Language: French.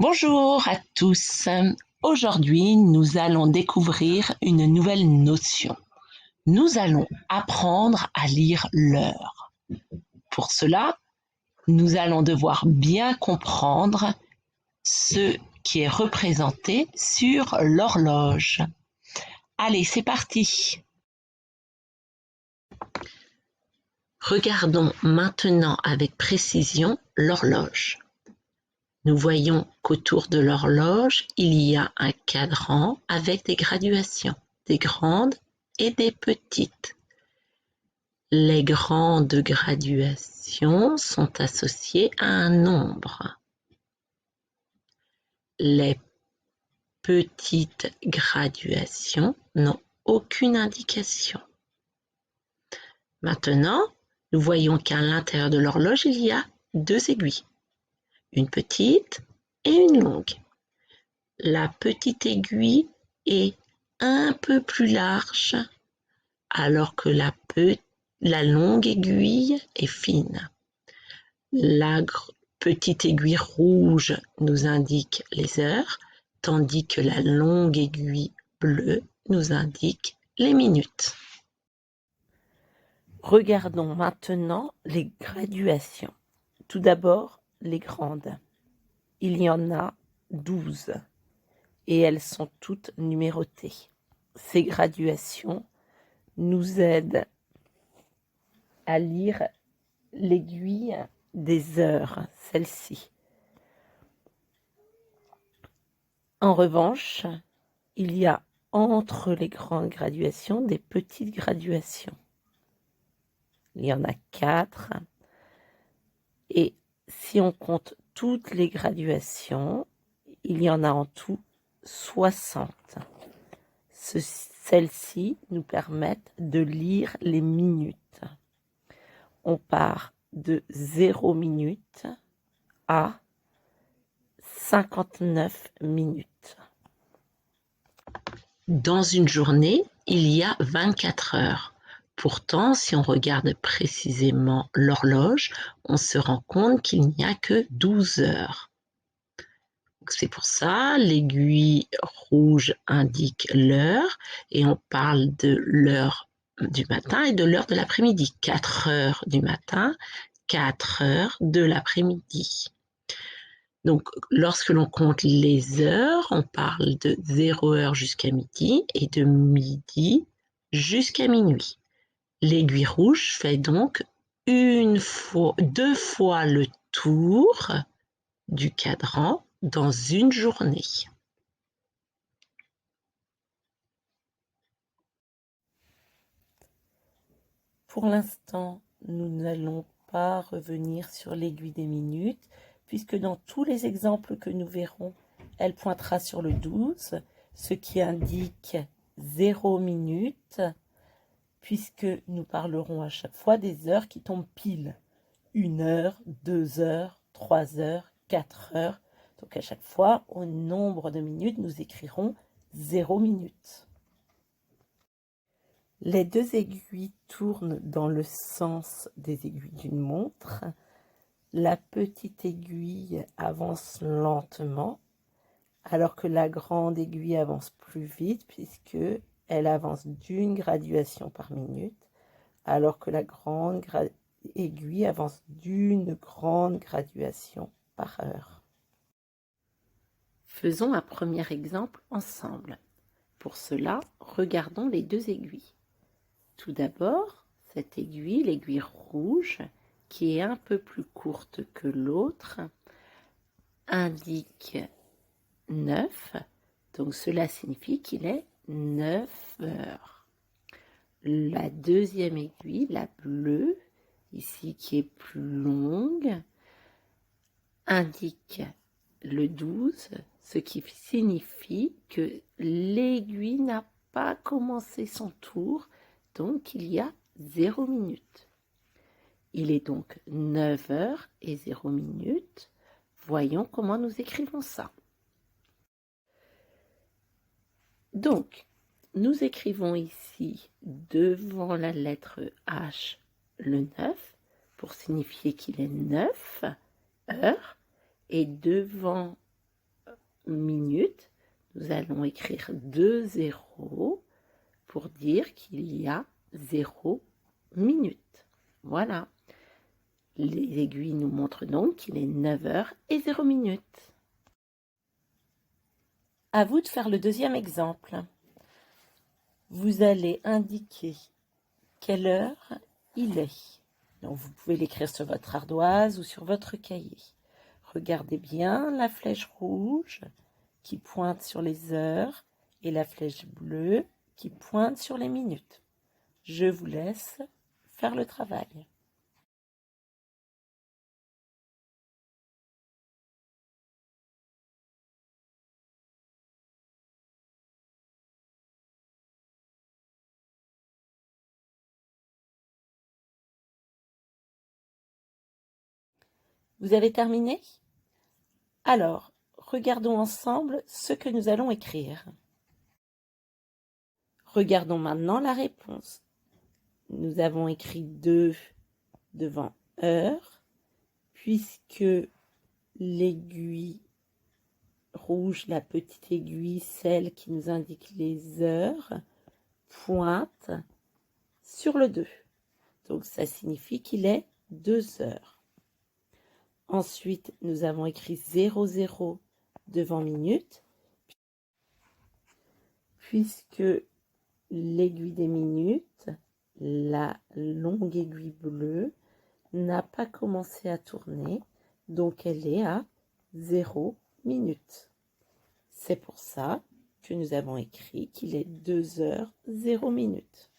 Bonjour à tous. Aujourd'hui, nous allons découvrir une nouvelle notion. Nous allons apprendre à lire l'heure. Pour cela, nous allons devoir bien comprendre ce qui est représenté sur l'horloge. Allez, c'est parti. Regardons maintenant avec précision l'horloge. Nous voyons qu'autour de l'horloge, il y a un cadran avec des graduations, des grandes et des petites. Les grandes graduations sont associées à un nombre. Les petites graduations n'ont aucune indication. Maintenant, nous voyons qu'à l'intérieur de l'horloge, il y a deux aiguilles. Une petite et une longue. La petite aiguille est un peu plus large alors que la longue aiguille est fine. La petite aiguille rouge nous indique les heures, tandis que la longue aiguille bleue nous indique les minutes. Regardons maintenant les graduations. Tout d'abord, les grandes. Il y en a 12 et elles sont toutes numérotées. Ces graduations nous aident à lire l'aiguille des heures, celle-ci. En revanche, il y a entre les grandes graduations des petites graduations. Il y en a 4. Et si on compte toutes les graduations, il y en a en tout 60. Celles-ci nous permettent de lire les minutes. On part de 0 minutes à 59 minutes. Dans une journée, il y a 24 heures. Pourtant, si on regarde précisément l'horloge, on se rend compte qu'il n'y a que 12 heures. C'est pour ça, l'aiguille rouge indique l'heure et on parle de l'heure du matin et de l'heure de l'après-midi. 4 heures du matin, 4 heures de l'après-midi. Donc, lorsque l'on compte les heures, on parle de 0 heure jusqu'à midi et de midi jusqu'à minuit. L'aiguille rouge fait donc deux fois le tour du cadran dans une journée. Pour l'instant, nous n'allons pas revenir sur l'aiguille des minutes, puisque dans tous les exemples que nous verrons, elle pointera sur le 12, ce qui indique 0 minute, puisque nous parlerons à chaque fois des heures qui tombent pile. 1 heure, 2 heures, 3 heures, 4 heures. Donc à chaque fois, au nombre de minutes, nous écrirons 0 minute. Les deux aiguilles tournent dans le sens des aiguilles d'une montre. La petite aiguille avance lentement, alors que la grande aiguille avance plus vite, puisque elle avance d'une graduation par minute, alors que la grande aiguille avance d'une grande graduation par heure. Faisons un premier exemple ensemble. Pour cela, regardons les deux aiguilles. Tout d'abord, cette aiguille, l'aiguille rouge, qui est un peu plus courte que l'autre, indique 9. Donc cela signifie qu'il est 9 heures. La deuxième aiguille, la bleue, ici qui est plus longue, indique le 12, ce qui signifie que l'aiguille n'a pas commencé son tour, donc il y a 0 minute. Il est donc 9 heures et 0 minutes. Voyons comment nous écrivons ça. Donc, nous écrivons ici devant la lettre H le 9 pour signifier qu'il est 9 heures et devant minutes, nous allons écrire 2 zéros pour dire qu'il y a 0 minutes. Voilà. Les aiguilles nous montrent donc qu'il est 9h et 0 minutes. À vous de faire le deuxième exemple. Vous allez indiquer quelle heure il est. Donc vous pouvez l'écrire sur votre ardoise ou sur votre cahier. Regardez bien la flèche rouge qui pointe sur les heures et la flèche bleue qui pointe sur les minutes. Je vous laisse faire le travail. Vous avez terminé? Alors, regardons ensemble ce que nous allons écrire. Regardons maintenant la réponse. Nous avons écrit 2 devant heure, puisque l'aiguille rouge, la petite aiguille, celle qui nous indique les heures, pointe sur le 2. Donc ça signifie qu'il est 2 heures. Ensuite, nous avons écrit 00 devant minute, puisque l'aiguille des minutes, la longue aiguille bleue, n'a pas commencé à tourner, donc elle est à 0 minutes. C'est pour ça que nous avons écrit qu'il est 2h 0 minutes.